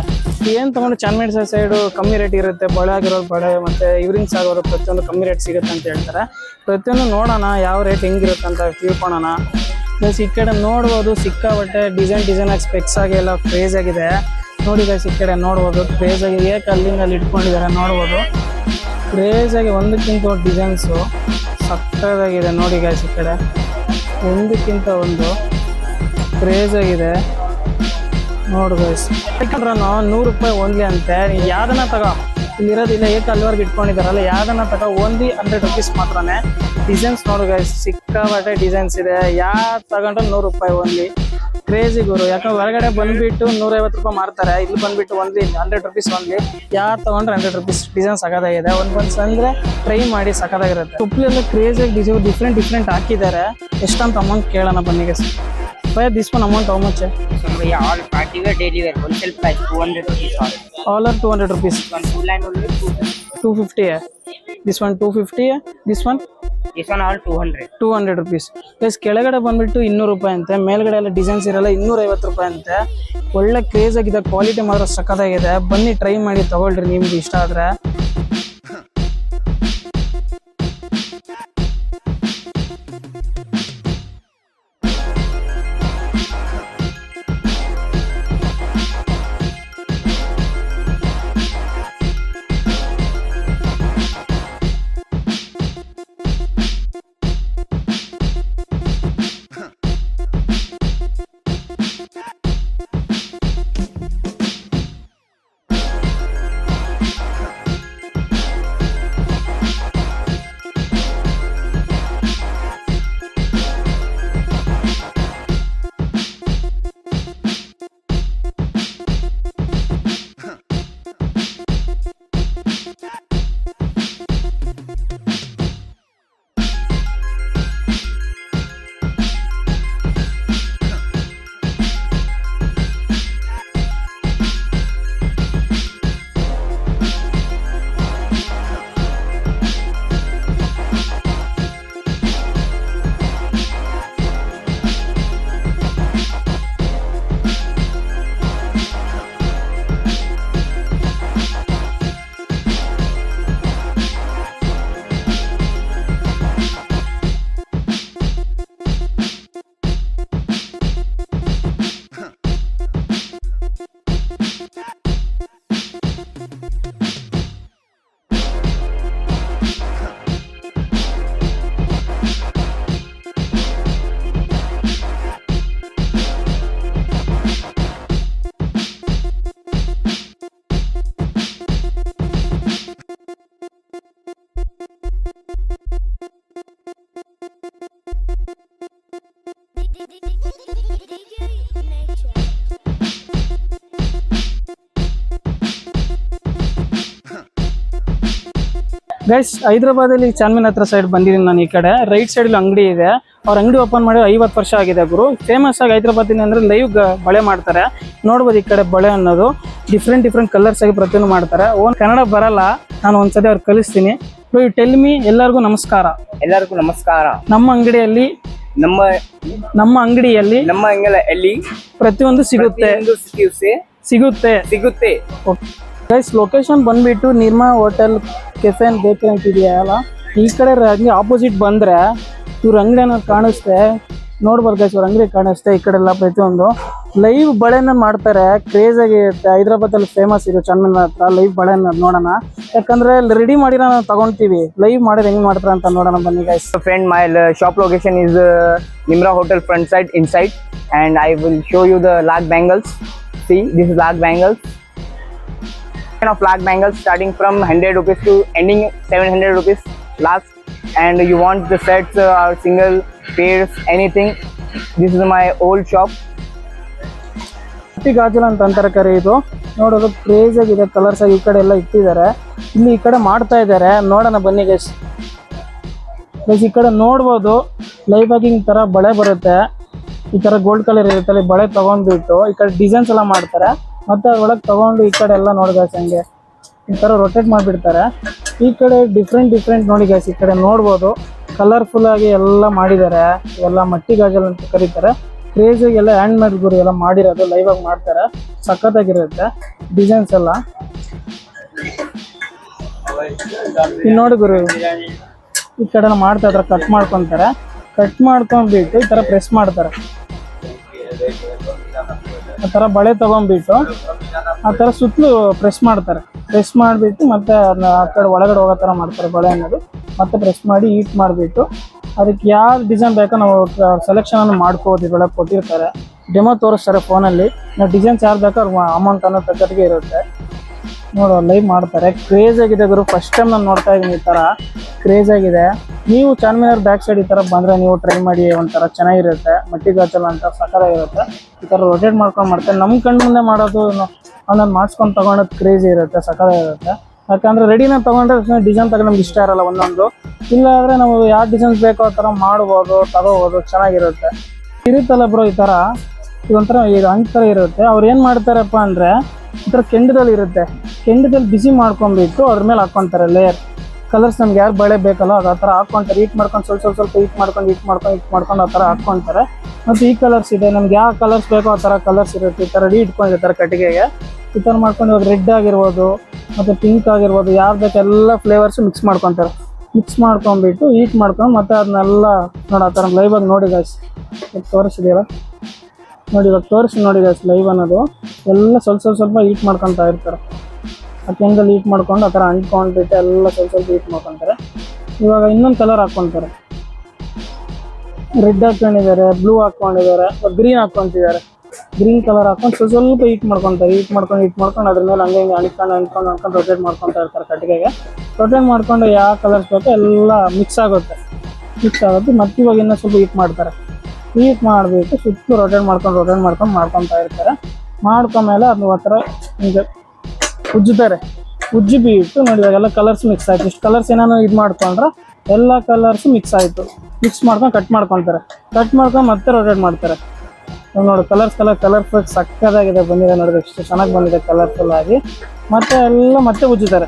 ಏನು ತಗೊಂಡು ಚಾರ್ಮಿನಾರ್ ಸೈಡು ಕಮ್ಮಿ ರೇಟ್ ಇರುತ್ತೆ, ಬಳೆ ಆಗಿರೋರು ಬಳೆ ಮತ್ತೆ ಇವ್ರಿಂಗ್ಸ್ ಆಗೋರು ಪ್ರತಿಯೊಂದು ಕಮ್ಮಿ ರೇಟ್ ಸಿಗುತ್ತೆ ಅಂತ ಹೇಳ್ತಾರೆ. ಪ್ರತಿಯೊಂದು ನೋಡೋಣ ಯಾವ ರೇಟ್ ಹೆಂಗಿರುತ್ತೆ ಅಂತ ತಿಳ್ಕೊಳೋಣ. ಪ್ಲಸ್ ಈ ಕಡೆ ನೋಡ್ಬೋದು ಸಿಕ್ಕಾಪಟ್ಟೆ ಡಿಸೈನ್ ಆಗಿ ಸ್ಪೆಕ್ಸ್ ಆಗಿ ಎಲ್ಲ ಕ್ರೇಜ್ ಆಗಿದೆ ನೋಡಿ ಗೈಸ್. ಈ ಕಡೆ ನೋಡ್ಬೋದು ಕ್ರೇಜ್ ಆಗಿ ಏಕೆ ಅಲ್ಲಿಂದ ಅಲ್ಲಿ ಇಟ್ಕೊಂಡಿದ್ದಾರೆ ನೋಡ್ಬೋದು. ಕ್ರೇಜ್ ಆಗಿ ಒಂದಕ್ಕಿಂತ ಒಂದು ಡಿಸೈನ್ಸು ಸಕ್ಕತ್ತಾಗಿದೆ ನೋಡಿ ಗೈಸ್. ಈ ಕಡೆ ಒಂದಕ್ಕಿಂತ ಒಂದು ಕ್ರೇಜ್ ಆಗಿದೆ ನೋಡು ಗೈಸ್. ಯಾಕಂದ್ರೆ 100 ರೂಪಾಯಿ ಓನ್ಲಿ ಅಂತೆ. ನೀವು ಯಾವ್ದನ್ನ ತಗೋ, ಇಲ್ಲಿರೋದಿಲ್ಲ ಏಕೆ ಅಲ್ಲಿವರೆಗೆ ಇಟ್ಕೊಂಡಿದ್ದಾರಲ್ಲ, ಯಾವ್ದನ್ನ ತಗೋ ಓನ್ಲಿ 100 ರೂಪೀಸ್ ಮಾತ್ರನೇ. ಡಿಸೈನ್ಸ್ ನೋಡು ಗೈಸ್ ಸಿಕ್ಕಾಪಟ್ಟೆ ಡಿಸೈನ್ಸ್ ಇದೆ. ಯಾರು ತಗೊಂಡ್ರೆ 100 ರೂಪಾಯಿ ಓನ್ಲಿ. ಕ್ರೇಜಿ ಗುರು. ಯಾಕಂದ್ರೆ ಹೊರಗಡೆ ಬಂದ್ಬಿಟ್ಟು 150 ರೂಪಾಯಿ ಮಾರ್ತಾರೆ, ಇಲ್ಲಿ ಬಂದ್ಬಿಟ್ಟು ಓನ್ಲಿ 100 ರೂಪೀಸ್ ಓನ್ಲಿ. ಯಾರು ತಗೊಂಡ್ರೆ 100 ರೂಪೀಸ್. ಡಿಸೈನ್ ಸಖತ್ತಾಗಿದೆ. ಒಂದು ಅಂದ್ರೆ ಟ್ರೈ ಮಾಡಿ ಸಖತ್ತಾಗಿರುತ್ತೆ. ತುಪ್ಪಲೆಲ್ಲ ಕ್ರೇಜಿಯಾಗಿ ಡಿಸೈನ್ ಡಿಫ್ರೆಂಟ್ ಹಾಕಿದ್ದಾರೆ. ಎಷ್ಟಂತ ಅಮೌಂಟ್ ಕೇಳೋಣ ಬನ್ನಿ guys. Why this one amount how much? All party wear, daily wear, wholesale price 200 rupees all are 200 rupees. One full line only 250 hai. This one 250 hai. This one all 200 rupees. Guys ಕೆಳಗಡೆ ಬಂದ್ಬಿಟ್ಟು 200 ರೂಪಾಯಿ ಅಂತೆ, ಮೇಲ್ಗಡೆ ಎಲ್ಲ designs ಇರಲ್ಲ 250 ರೂಪಾಯಿ ಅಂತೆ. ಒಳ್ಳೆ ಕ್ರೇಜ್ ಆಗಿದೆ, ಕ್ವಾಲಿಟಿ ಮಾತ್ರ ಸಕ್ಕತ್ತಾಗಿದೆ. ಬನ್ನಿ ಟ್ರೈ ಮಾಡಿ ತಗೊಳ್ರಿ ನಿಮ್ಗೆ ಇಷ್ಟ ಆದ್ರೆ. ಗೈಸ್ ಹೈದರಾಬಾದಲ್ಲಿ ಚಾರ್ಮಿನಾರ್ ಹತ್ರ ಸೈಡ್ ಬಂದಿದ್ದೀನಿ ನಾನು. ಈ ಕಡೆ ರೈಟ್ ಸೈಡ್ ಅಂಗಡಿ ಇದೆ. ಅವ್ರ ಅಂಗಡಿ ಓಪನ್ ಮಾಡಿ 50 ವರ್ಷ ಆಗಿದೆ ಗುರು. ಫೇಮಸ್ ಆಗಿ ಹೈದರಾಬಾದಿನ ಅಂದ್ರೆ ಲೈವ್ ಬಳೆ ಮಾಡ್ತಾರೆ ನೋಡ್ಬೋದು. ಈ ಕಡೆ ಬಳೆ ಅನ್ನೋದು ಡಿಫ್ರೆಂಟ್ ಕಲರ್ಸ್ ಆಗಿ ಪ್ರತಿಯೊಂದು ಮಾಡ್ತಾರೆ. ಕನ್ನಡ ಬರಲ್ಲ, ನಾನು ಒಂದ್ಸತಿ ಅವ್ರು ಕಲಿಸ್ತೀನಿ. Tell me. ಎಲ್ಲರಿಗೂ ನಮಸ್ಕಾರ. ಎಲ್ಲರಿಗೂ ನಮಸ್ಕಾರ. ನಮ್ಮ ಅಂಗಡಿಯಲ್ಲಿ ಪ್ರತಿಯೊಂದು ಸಿಗುತ್ತೆ. ಗೈಸ್ ಲೊಕೇಶನ್ ಬಂದ್ಬಿಟ್ಟು Nirma hotel cafe and bakery ಅಂತ ಇದೆಯಲ್ಲ, ಈ ಕಡೆ ಆಪೋಸಿಟ್ ಬಂದ್ರೆ ಇವ್ರ ಅಂಗಡಿ ಅನ್ನೋದು ಕಾಣಿಸುತ್ತೆ ನೋಡ್ಬೋದು ಗೈಸ್. ಇವ್ರ ಅಂಗಡಿ ಕಾಣಿಸುತ್ತೆ. ಈ ಕಡೆ ಎಲ್ಲ ಪ್ರತಿಯೊಂದು ಲೈವ್ ಬಳೆನ ಮಾಡ್ತಾರೆ, ಕ್ರೇಜ್ ಆಗಿರುತ್ತೆ. ಹೈದರಾಬಾದಲ್ಲಿ ಫೇಮಸ್ ಇದೆ ಚಾರ್ಮಿನಾರ್ ಹತ್ರ ಲೈವ್ ಬಳೆನ ನೋಡೋಣ. ಯಾಕಂದ್ರೆ ರೆಡಿ ಮಾಡಿ ನಾವು ತಗೊಂತೀವಿ, ಲೈವ್ ಮಾಡಿದ್ರೆ ಹೆಂಗ್ ಮಾಡ್ತಾರೆ ಅಂತ ನೋಡೋಣ ಬನ್ನಿ guys. Friend, my shop location is Nimra Hotel front side inside, and I will show you the lag bangles. See, this is lag bangles. Of lag bangles starting from 100 rupees to ending 700 rupees last. And you want the sets or single pairs, anything, this is my old shop. ಮಟ್ಟಿ ಗಾಜಲ್ ಅಂತ ಅಂತಾರೆ ಕರೆ ಇದು. ನೋಡೋದು craze ಆಗಿದೆ, colours ಆಗಿ ಈ ಕಡೆ ಎಲ್ಲ ಇಟ್ಟಿದ್ದಾರೆ. ಇಲ್ಲಿ ಈ ಕಡೆ ಮಾಡ್ತಾ ಇದ್ದಾರೆ, ನೋಡೋಣ ಬನ್ನಿ ಗೈಸ್. ಈ ಕಡೆ ನೋಡ್ಬೋದು ಲೈವ್ ಆಗಿ ಈ ತರ ಬಳೆ ಬರುತ್ತೆ, ಈ ತರ ಗೋಲ್ಡ್ ಕಲರ್ ಇರುತ್ತೆ. ಬಳೆ ತಗೊಂಡ್ಬಿಟ್ಟು ಈ ಕಡೆ ಡಿಸೈನ್ಸ್ ಎಲ್ಲ ಮಾಡ್ತಾರೆ, ಮತ್ತೆ ಅದ್ರೊಳಗೆ ತಗೊಂಡು ಈ ಕಡೆ ಎಲ್ಲ ನೋಡಿ ಗೈಸ್ ಹಂಗೆ ಈ ತರ ರೊಟೇಟ್ ಮಾಡಿಬಿಡ್ತಾರೆ. ಈ ಕಡೆ ಡಿಫ್ರೆಂಟ್ ನೋಡಿ ಗೈಸ್, ಈ ಕಡೆ ನೋಡ್ಬೋದು ಕಲರ್ಫುಲ್ ಆಗಿ ಎಲ್ಲ ಮಾಡಿದ್ದಾರೆ. ಎಲ್ಲ ಮಟ್ಟಿ ಗಾಜಲ್ ಅಂತ ಕರೀತಾರೆ. ಕ್ರೇಜಿಗೆ ಎಲ್ಲ ಹ್ಯಾಂಡ್ ಮೇಡ್ ಗುರು ಎಲ್ಲ ಮಾಡಿರೋದು, ಲೈವ್ ಆಗಿ ಮಾಡ್ತಾರೆ, ಸಖತ್ತಾಗಿರುತ್ತೆ ಡಿಸೈನ್ಸ್ ಎಲ್ಲ. ಇಲ್ಲಿ ನೋಡಿ ಗುರು, ಈ ಕಡೆ ಮಾಡ್ತಾ ಇದ್ರೆ ಕಟ್ ಮಾಡ್ಕೊತಾರೆ, ಕಟ್ ಮಾಡ್ಕೊಂಡ್ಬಿಟ್ಟು ಈ ತರ ಪ್ರೆಸ್ ಮಾಡ್ತಾರೆ. ಆ ತರ ಬಳೆ ತಗೊಂಡ್ಬಿಟ್ಟು ಆ ತರ ಸುತ್ತಲೂ ಪ್ರೆಸ್ ಮಾಡ್ತಾರೆ. ಪ್ರೆಸ್ ಮಾಡಿಬಿಟ್ಟು ಮತ್ತೆ ಅದನ್ನ ಆ ಕಡೆ ಒಳಗಡೆ ಹೋಗೋ ತರ ಮಾಡ್ತಾರೆ ಬಳೆ ಅನ್ನೋದು. ಮತ್ತೆ ಪ್ರೆಸ್ ಮಾಡಿ ಹೀಟ್ ಮಾಡಿಬಿಟ್ಟು ಅದಕ್ಕೆ ಯಾವ ಡಿಸೈನ್ ಬೇಕೋ ನಾವು ಸೆಲೆಕ್ಷನ್ ಅನ್ನು ಮಾಡ್ಕೋಬೋದು. ಇದ್ರೊಳಗೆ ಕೊಟ್ಟಿರ್ತಾರೆ, ಡೆಮೋ ತೋರಿಸ್ತಾರೆ ಫೋನಲ್ಲಿ. ನಾವು ಡಿಸೈನ್ಸ್ ಯಾರು ಬೇಕೋ ಅವ್ರ ಅಮೌಂಟ್ ಅನ್ನೋ ತಕ್ಕಟ್ಟಿಗೆ ಇರುತ್ತೆ. ನೋಡು ಲೈವ್ ಮಾಡ್ತಾರೆ, ಕ್ರೇಜ್ ಆಗಿದೆ ಗುರು. ಫಸ್ಟ್ ಟೈಮ್ ನಾನು ನೋಡ್ತಾ ಇದ್ದೀನಿ ಈ ಥರ, ಕ್ರೇಜ್ ಆಗಿದೆ. ನೀವು ಚಾರ್ಮಿನಾರ್ ಬ್ಯಾಕ್ ಸೈಡ್ ಈ ಥರ ಬಂದರೆ ನೀವು ಟ್ರೈ ಮಾಡಿ, ಒಂಥರ ಚೆನ್ನಾಗಿರುತ್ತೆ. ಮಟ್ಟಿ ಗಾಜಲ್ ಅಂತ ಸಕ್ಕತ್ತಾಗಿರುತ್ತೆ. ಈ ಥರ ರೊಟೇಟ್ ಮಾಡ್ಕೊಂಡು ಮಾಡ್ತಾರೆ. ನಮ್ಮ ಕಣ್ಣು ಮುಂದೆ ಮಾಡೋದು ಒಂದೊಂದು ಮಾಡಿಸ್ಕೊಂಡು ತೊಗೊಳೋದು ಕ್ರೇಜಿ ಇರುತ್ತೆ, ಸಕ್ಕತ್ತಾಗಿರುತ್ತೆ. ಯಾಕಂದರೆ ರೆಡಿನ ತೊಗೊಂಡ್ರೆ ಡಿಸೈನ್ ತಗೊಂಡು ನಮ್ಗೆ ಇಷ್ಟ ಇರಲ್ಲ ಒಂದೊಂದು. ಇಲ್ಲಾಂದರೆ ನಾವು ಯಾವ ಡಿಸೈನ್ಸ್ ಬೇಕೋ ಆ ಥರ ಮಾಡ್ಬೋದು, ತಗೋಬೋದು, ಚೆನ್ನಾಗಿರುತ್ತೆ. ಇರುತ್ತಲ್ಲ ಬ್ರೋ ಈ ಥರ, ಇದೊಂಥರ ಈಗ ಹಂಗೆ ಥರ ಇರುತ್ತೆ. ಅವ್ರು ಏನು ಮಾಡ್ತಾರಪ್ಪ ಅಂದರೆ ಈ ಥರ ಕೆಂಡದಲ್ಲಿ ಇರುತ್ತೆ, ಕೆಂಡದಲ್ಲಿ ಬಿಸಿ ಮಾಡ್ಕೊಂಡ್ಬಿಟ್ಟು ಅದ್ರ ಮೇಲೆ ಹಾಕ್ಕೊತಾರೆ ಲೇಯರ್. ಕಲರ್ಸ್ ನಮ್ಗೆ ಯಾರು ಬಳೆ ಬೇಕಲ್ಲ ಅದು ಆ ಥರ ಹಾಕ್ಕೊಂತಾರೆ. ಹೀಟ್ ಮಾಡ್ಕೊಂಡು ಸ್ವಲ್ಪ ಹೀಟ್ ಮಾಡ್ಕೊಂಡು ಆ ಥರ ಹಾಕ್ಕೊತಾರೆ. ಮತ್ತು ಈ ಕಲರ್ಸ್ ಇದೆ, ನಮ್ಗೆ ಯಾವ ಕಲರ್ಸ್ ಬೇಕೋ ಆ ಥರ ಕಲರ್ಸ್ ಇರುತ್ತೆ. ಈ ಥರ ರೆಡಿ ಇಟ್ಕೊಂಡಿರ್ತಾರೆ ಕಟ್ಟಿಗೆಗೆ. ಈ ಥರ ಮಾಡ್ಕೊಂಡು ಇವಾಗ ರೆಡ್ ಆಗಿರ್ಬೋದು ಮತ್ತು ಪಿಂಕ್ ಆಗಿರ್ಬೋದು, ಯಾರು ಬೇಕು ಎಲ್ಲ ಫ್ಲೇವರ್ಸು ಮಿಕ್ಸ್ ಮಾಡ್ಕೊತಾರೆ. ಮಿಕ್ಸ್ ಮಾಡ್ಕೊಂಡ್ಬಿಟ್ಟು ಹೀಟ್ ಮಾಡ್ಕೊಂಡು ಮತ್ತೆ ಅದನ್ನೆಲ್ಲ ನೋಡಿ ಆ ಥರ ಲೈವಾಗಿ ನೋಡಿ ಗೈಸ್ ತೋರಿಸಿದೆಯಲ್ಲ ನೋಡಿ, ಇವಾಗ ತೋರಿಸಿ ನೋಡಿ ಗೈಸ್ ಲೈವ್ ಅನ್ನೋದು ಎಲ್ಲ ಸ್ವಲ್ಪ ಹೀಟ್ ಮಾಡ್ಕೊತಾ ಇರ್ತಾರೆ. ಆ ಕೆಂಡಲ್ಲಿ ಹೀಟ್ ಮಾಡ್ಕೊಂಡು ಆ ಥರ ಅಂಟ್ಕೊಂಡ್ಬಿಟ್ಟು ಎಲ್ಲ ಸ್ವಲ್ಪ ಹೀಟ್ ಮಾಡ್ಕೊತಾರೆ. ಇವಾಗ ಇನ್ನೊಂದು ಕಲರ್ ಹಾಕ್ಕೊತಾರೆ, ರೆಡ್ ಹಾಕ್ಕೊಂಡಿದ್ದಾರೆ, ಬ್ಲೂ ಹಾಕ್ಕೊಂಡಿದ್ದಾರೆ, ಗ್ರೀನ್ ಹಾಕ್ಕೊತಿದ್ದಾರೆ. ಗ್ರೀನ್ ಕಲರ್ ಹಾಕ್ಕೊಂಡು ಸ್ವಲ್ಪ ಹೀಟ್ ಮಾಡ್ಕೊತಾರೆ. ಹೀಟ್ ಮಾಡ್ಕೊಂಡು ಅದ್ರ ಮೇಲೆ ಹಂಗೆ ಅಂಟ್ಕೊಂಡು ರೊಟೇಟ್ ಮಾಡ್ಕೊತಾ ಇರ್ತಾರೆ ಕಟ್ಟಿಗೆಗೆ. ರೊಟೇಟ್ ಮಾಡ್ಕೊಂಡು ಯಾವ ಕಲರ್ಸ್ ಬೇಕೋ ಎಲ್ಲ ಮಿಕ್ಸ್ ಆಗುತ್ತೆ. ಮತ್ತೆ ಇವಾಗ ಇನ್ನೂ ಸ್ವಲ್ಪ ಹೀಟ್ ಮಾಡ್ತಾರೆ. ಹೀಟ್ ಮಾಡಿಬಿಟ್ಟು ಸುತ್ತಲೂ ರೊಟೇಟ್ ಮಾಡ್ಕೊಂಡು ಮಾಡ್ಕೊತಾ ಇರ್ತಾರೆ. ಮಾಡ್ಕೊಂಡ್ಮೇಲೆ ಅದು ಆ ಥರ ಹಿಂಗೆ ಉಜ್ಜುತ್ತಾರೆ. ಉಜ್ಜಿಬಿಟ್ಟು ನೋಡಿ ಇವಾಗೆಲ್ಲ ಕಲರ್ಸ್ ಮಿಕ್ಸ್ ಆಯಿತು. ಇಷ್ಟು ಕಲರ್ಸ್ ಏನಾದ್ರು ಇದು ಮಾಡ್ಕೊಂಡ್ರೆ ಎಲ್ಲ ಕಲರ್ಸು ಮಿಕ್ಸ್ ಆಯಿತು. ಮಿಕ್ಸ್ ಮಾಡ್ಕೊಂಡು ಕಟ್ ಮಾಡ್ಕೊತಾರೆ. ಕಟ್ ಮಾಡ್ಕೊಂಡು ಮತ್ತೆ ರೊಟೇಟ್ ಮಾಡ್ತಾರೆ. ನೋಡಿ ಕಲರ್ಫುಲ್ ಸಕ್ಕತ್ತಾಗಿದೆ ಬಂದಿದೆ. ನೋಡಿದ್ರೆ ಎಷ್ಟು ಚೆನ್ನಾಗಿ ಬಂದಿದೆ ಕಲರ್ಫುಲ್ ಆಗಿ. ಮತ್ತೆ ಉಜ್ಜುತ್ತಾರೆ.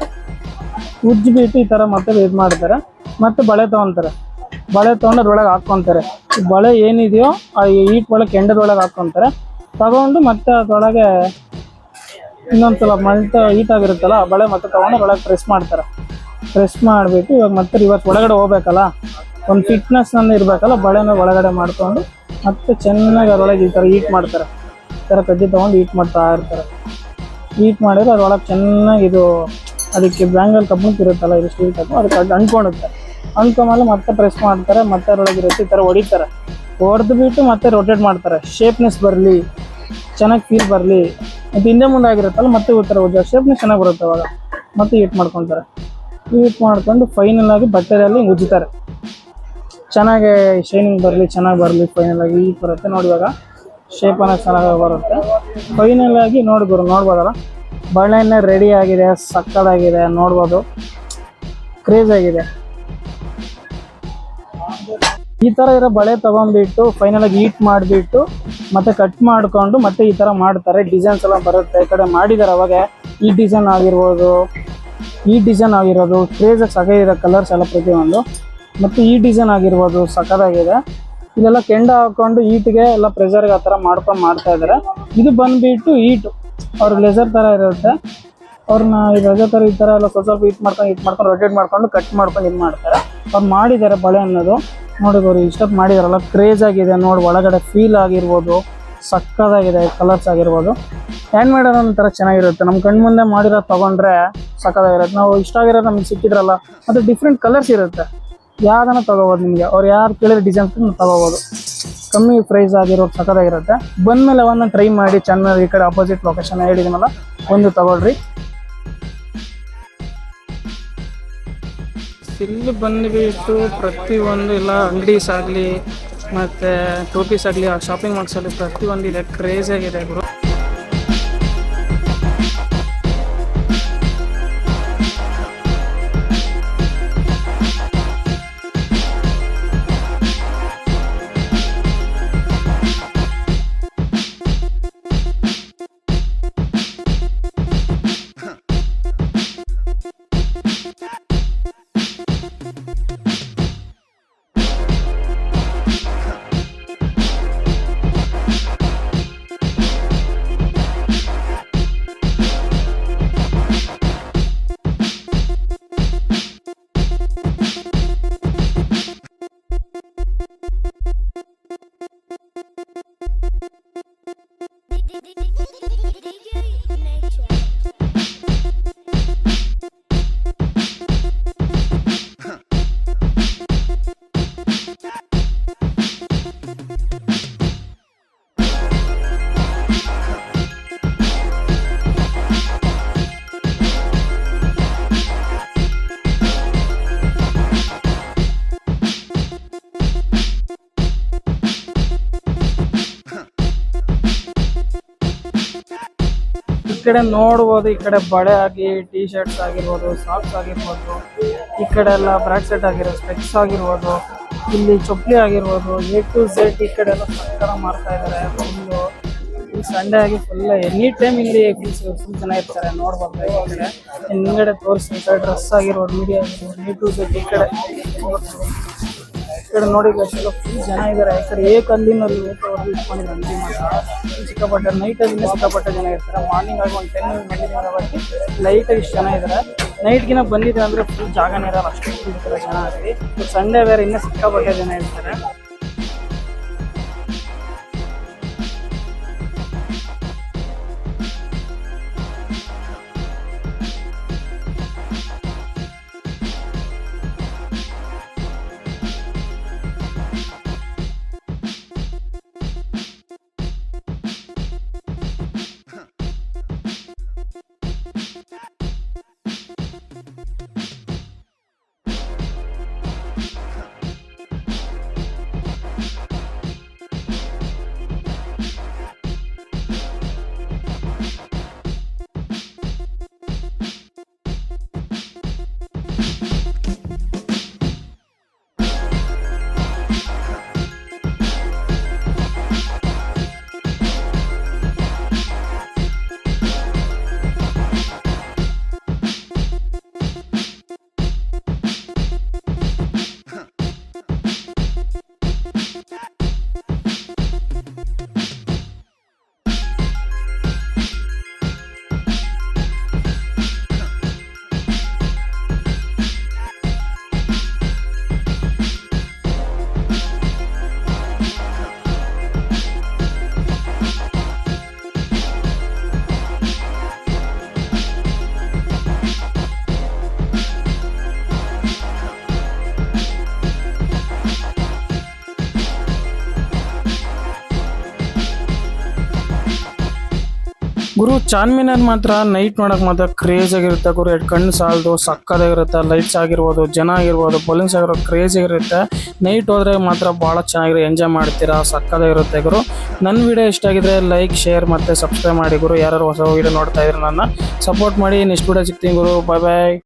ಉಜ್ಜಿಬಿಟ್ಟು ಈ ಥರ ಮತ್ತೆ ಇದು ಮಾಡ್ತಾರೆ. ಮತ್ತೆ ಬಳೆ ತೊಗೊತಾರೆ. ಬಳೆ ತೊಗೊಂಡು ಅದ್ರೊಳಗೆ ಹಾಕ್ಕೊತಾರೆ. ಬಳೆ ಏನಿದೆಯೋ ಆ ಹೀಟ್ ಒಳಗೆ ಕೆಂಡದೊಳಗೆ ಹಾಕ್ಕೊತಾರೆ. ತಗೊಂಡು ಮತ್ತೆ ಅದರೊಳಗೆ ಇನ್ನೊಂದ್ಸಲ ಮತ್ತೆ ಹೀಟ್ ಆಗಿರುತ್ತಲ್ಲ ಆ ಬಳೆ ಮತ್ತೆ ತೊಗೊಂಡು ಅದ್ರೊಳಗೆ ಪ್ರೆಸ್ ಮಾಡ್ತಾರೆ. ಪ್ರೆಸ್ ಮಾಡಿಬಿಟ್ಟು ಇವಾಗ ಮತ್ತೆ ರಿವರ್ಸ್ ಒಳಗಡೆ ಹೋಗ್ಬೇಕಲ್ಲ, ಒಂದು ಫಿಟ್ನೆಸ್ ಅನ್ನು ಇರಬೇಕಲ್ಲ, ಬಳೆನ ಒಳಗಡೆ ಮಾಡ್ಕೊಂಡು ಮತ್ತೆ ಚೆನ್ನಾಗಿ ಅದರೊಳಗೆ ಈ ಥರ ಹೀಟ್ ಮಾಡ್ತಾರೆ. ಈ ಥರ ಕಡ್ಡಿ ತೊಗೊಂಡು ಹೀಟ್ ಮಾಡ್ತಾ ಇರ್ತಾರೆ. ಹೀಟ್ ಮಾಡಿದ್ರೆ ಅದರೊಳಗೆ ಚೆನ್ನಾಗಿ ಇದು ಅದಕ್ಕೆ ಬ್ಯಾಂಗಲ್ ಕಬ್ಬು ಇರುತ್ತಲ್ಲ, ಇದು ಸ್ಟೀಲ್ ಕಬ್ಬು, ಅದಕ್ಕೆ ಅಂಟ್ಕೊಳುತ್ತೆ. ಅಂದ್ಕೊಂಡ್ಮೇಲೆ ಮತ್ತೆ ಪ್ರೆಸ್ ಮಾಡ್ತಾರೆ. ಮತ್ತೆ ಅದರೊಳಗೆ ಇರುತ್ತೆ ಈ ಥರ ಹೊಡಿತಾರೆ. ಹೊಡೆದ್ಬಿಟ್ಟು ಮತ್ತೆ ರೊಟೇಟ್ ಮಾಡ್ತಾರೆ. ಶೇಪ್ನೆಸ್ ಬರಲಿ, ಚೆನ್ನಾಗಿ ಫೀಲ್ ಬರಲಿ. ಮತ್ತು ಹಿಂದೆ ಮುಂದೆ ಆಗಿರುತ್ತಲ್ಲ ಮತ್ತೆ ಈ ಥರ ಶೇಪ್ನೆಸ್ ಚೆನ್ನಾಗಿ ಬರುತ್ತೆ. ಅವಾಗ ಮತ್ತೆ ಹೀಟ್ ಮಾಡ್ಕೊತಾರೆ. ಹೀಟ್ ಮಾಡ್ಕೊಂಡು ಫೈನಲ್ ಆಗಿ ಬಟ್ಟೆಯಲ್ಲಿ ಉಜ್ಜುತ್ತಾರೆ. ಚೆನ್ನಾಗಿ ಶೈನಿಂಗ್ ಬರಲಿ, ಚೆನ್ನಾಗಿ ಬರಲಿ, ಫೈನಲ್ ಆಗಿ ಹೀಟ್ ಬರುತ್ತೆ. ನೋಡಿ ಇವಾಗ ಶೇಪ್ ಅನ್ನೋದು ಚೆನ್ನಾಗಿ ಬರುತ್ತೆ. ಫೈನಲ್ ಆಗಿ ನೋಡ್ಬೋದಲ್ಲ ಬಳೆನೇ ರೆಡಿ ಆಗಿದೆ, ಸಕ್ಕತ್ತಾಗಿದೆ, ನೋಡ್ಬೋದು, ಕ್ರೇಜ್ ಆಗಿದೆ. ಈ ಥರ ಇರೋ ಬಳೆ ತೊಗೊಂಡ್ಬಿಟ್ಟು ಫೈನಲ್ ಆಗಿ ಹೀಟ್ ಮಾಡಿಬಿಟ್ಟು ಮತ್ತೆ ಕಟ್ ಮಾಡಿಕೊಂಡು ಮತ್ತೆ ಈ ಥರ ಮಾಡ್ತಾರೆ. ಡಿಸೈನ್ಸ್ ಎಲ್ಲ ಬರುತ್ತೆ. ಈ ಕಡೆ ಮಾಡಿದ್ದಾರೆ ಅವಾಗ ಈ ಡಿಸೈನ್ ಆಗಿರೋದು ಕ್ರೇಜಾಗಿ ಸಖತ್ತಾಗಿದೆ. ಕಲರ್ಸ್ ಎಲ್ಲ ಪ್ರತಿಯೊಂದು ಮತ್ತು ಈ ಡಿಸೈನ್ ಆಗಿರ್ಬೋದು ಸಖತ್ತಾಗಿದೆ. ಇದೆಲ್ಲ ಕೆಂಡ ಹಾಕ್ಕೊಂಡು ಹೀಟ್ಗೆ ಎಲ್ಲ ಪ್ರೆಷರ್ಗೆ ಆ ಥರ ಮಾಡ್ತಾ ಇದ್ದಾರೆ. ಇದು ಬಂದುಬಿಟ್ಟು ಹೀಟು ಅವ್ರ ಲೆಸರ್ ಥರ ಇರುತ್ತೆ. ಅವ್ರನ್ನ ಈ ಲೆಸರ್ ಥರ ಈ ಥರ ಎಲ್ಲ ಸ್ವಲ್ಪ ಹೀಟ್ ಮಾಡ್ಕೊಂಡು ರೊಟೇಟ್ ಮಾಡ್ಕೊಂಡು ಕಟ್ ಮಾಡ್ಕೊಂಡು ಇದು ಮಾಡ್ತಾರೆ. ಅವ್ರು ಮಾಡಿದ್ದಾರೆ ಬಳೆ ಅನ್ನೋದು. ನೋಡಿದವರು ಇಷ್ಟೊತ್ತು ಮಾಡಿದಾರಲ್ಲ, ಕ್ರೇಜ್ ಆಗಿದೆ. ನೋಡಿ ಒಳಗಡೆ ಫೀಲ್ ಆಗಿರ್ಬೋದು, ಸಕ್ಕತ್ತಾಗಿದೆ. ಕಲರ್ಸ್ ಆಗಿರ್ಬೋದು, ಹ್ಯಾಂಡ್ ಮೇಡ್ ಒಂಥರ ಚೆನ್ನಾಗಿರುತ್ತೆ. ನಮ್ಮ ಕಣ್ಣು ಮುಂದೆ ಮಾಡಿರೋದು ತೊಗೊಂಡ್ರೆ ಸಕ್ಕತ್ತಾಗಿರುತ್ತೆ. ನಾವು ಇಷ್ಟ ಆಗಿರೋದು ನಮ್ಗೆ ಸಿಕ್ಕಿದ್ರಲ್ಲ, ಅದು ಡಿಫ್ರೆಂಟ್ ಕಲರ್ಸ್ ಇರುತ್ತೆ. ಯಾವ್ದನ್ನ ತೊಗೋಬೋದು ನಿಮಗೆ, ಅವ್ರು ಯಾರು ಕೇಳಿದ್ರೆ ಡಿಸೈನ್ಸ್ ತೊಗೋಬೋದು. ಕಮ್ಮಿ ಪ್ರೈಸ್ ಆಗಿರೋದು ಸಕ್ಕತ್ತಾಗಿರುತ್ತೆ. ಬಂದಮೇಲೆ ಅವನ್ನ ಟ್ರೈ ಮಾಡಿ. ಚೆನ್ನಾಗಿ ಈ ಕಡೆ ಅಪೋಸಿಟ್ ಲೊಕೇಶನ್ ಹೇಳಿದ್ದೀನಲ್ಲ, ಒಂದು ತೊಗೊಳ್ರಿ. ಇಲ್ಲಿ ಬಂದುಬಿಟ್ಟು ಪ್ರತಿಯೊಂದು ಎಲ್ಲ ಅಂಗಡೀಸ್ ಆಗಲಿ ಮತ್ತು ಟೋಪೀಸ್ ಆಗಲಿ, ಆ ಶಾಪಿಂಗ್ ಮಾಲ್ಸಲ್ಲಿ ಪ್ರತಿಯೊಂದು ಇದೆ. ಕ್ರೇಜ್ ಆಗಿದೆ ಗುರು. ಕಡೆ ನೋಡ್ಬೋದು, ಈ ಕಡೆ ಬಳೆ ಆಗಿ ಟೀ ಶರ್ಟ್ಸ್ ಆಗಿರ್ಬೋದು, ಸಾಕ್ಸ್ ಆಗಿರ್ಬೋದು, ಈ ಕಡೆ ಎಲ್ಲ ಬ್ರಾಕೆಟ್ ಆಗಿರೋದು, ಸ್ಪೆಕ್ಸ್ ಆಗಿರ್ಬೋದು, ಇಲ್ಲಿ ಚಪ್ಪಲಿ ಆಗಿರ್ಬೋದು, A to Z ಈ ಕಡೆ ಎಲ್ಲ ಸಕ್ಕರ ಮಾಡ್ತಾ ಇದ್ದಾರೆ. ಫುಲ್ಲು ಈ ಸಂಡೇ ಆಗಿ ಫುಲ್ ಎನಿ ಟೈಮ್ ಇಲ್ಲಿ ಫುಲ್ ಜನ ಇರ್ತಾರೆ. ನೋಡ್ಬೋದು ಈ ಕಡೆ ಹಿಂದ್ಗಡೆ ತೋರಿಸಿ ಡ್ರೆಸ್ ಆಗಿರ್ಬೋದು, ಮೀಡಿಯಾ ಆಗಿರ್ಬೋದು, A to Z ಈ ಕಡೆ ನೋಡಿ ಫುಲ್ ಜನ ಇದ್ದಾರೆ. ಈ ಕಡೆ ಕಲ್ಲಿನಲ್ಲಿ ಇಟ್ಕೊಂಡಿದ್ದಾರೆ ಅಂಗಡಿ ಮಾತ್ರ ಸಿಕ್ಕಾಪಟ್ಟೆ. ನೈಟಲ್ಲಿ ಸಿಕ್ಕಾಪಟ್ಟೆ ಜನ ಇರ್ತಾರೆ. ಮಾರ್ನಿಂಗ್ ಆಗಿ ಒಂದು 10 ಬಂದಿದ್ದಾರೆ, ಲೈಟಾಗಿ ಇಷ್ಟು ಜನ ಇದ್ದಾರೆ. ನೈಟ್ಗಿನ ಬಂದಿದೆ ಅಂದರೆ ಫುಲ್ ಜಾಗನೇ ಇರಲ್ಲ, ಅಷ್ಟು ಇರ್ತಾರೆ ಜನ ಆಗಲಿ. ಸಂಡೇ ಬೇರೆ ಇನ್ನೂ ಸಿಕ್ಕಾಪಟ್ಟೆ ಜನ ಇರ್ತಾರೆ. ಗುರು ಚಾರ್ಮಿನಾರ್ ಮಾತ್ರ ನೈಟ್ ನೋಡಕ್ ಮಾತ್ರ ಕ್ರೇಜ್ ಆಗಿರುತ್ತೆ ಗುರು. ಎರಡು ಕಣ್ಣು ಸಾಲದು, ಸಕ್ಕದಾಗಿರುತ್ತೆ. ಲೈಟ್ಸ್ ಆಗಿರ್ಬೋದು, ಜನ ಆಗಿರ್ಬೋದು, ಬಲೂನ್ಸ್ ಆಗಿರೋದು ಕ್ರೇಜ್ ಆಗಿರುತ್ತೆ. ನೈಟ್ ಹೋದ್ರೆ ಮಾತ್ರ ಭಾಳ ಚೆನ್ನಾಗಿರೋ ಎಂಜಾಯ್ ಮಾಡ್ತೀರಾ, ಸಕ್ಕದಾಗಿರುತ್ತೆ ಗುರು. ನನ್ನ ವಿಡಿಯೋ ಇಷ್ಟ ಆಗಿದ್ರೆ ಲೈಕ್, ಶೇರ್ ಮತ್ತೆ ಸಬ್ಸ್ಕ್ರೈಬ್ ಮಾಡಿ ಗುರು. ಯಾರು ಹೊಸ ವಿಡಿಯೋ ನೋಡ್ತಾ ಇದ್ರೆ ನನ್ನ ಸಪೋರ್ಟ್ ಮಾಡಿ. ನೆಕ್ಸ್ಟ್ ವಿಡಿಯೋ ಸಿಗ್ತೀನಿ ಗುರು. ಬಾಯ್ ಬಾಯ್.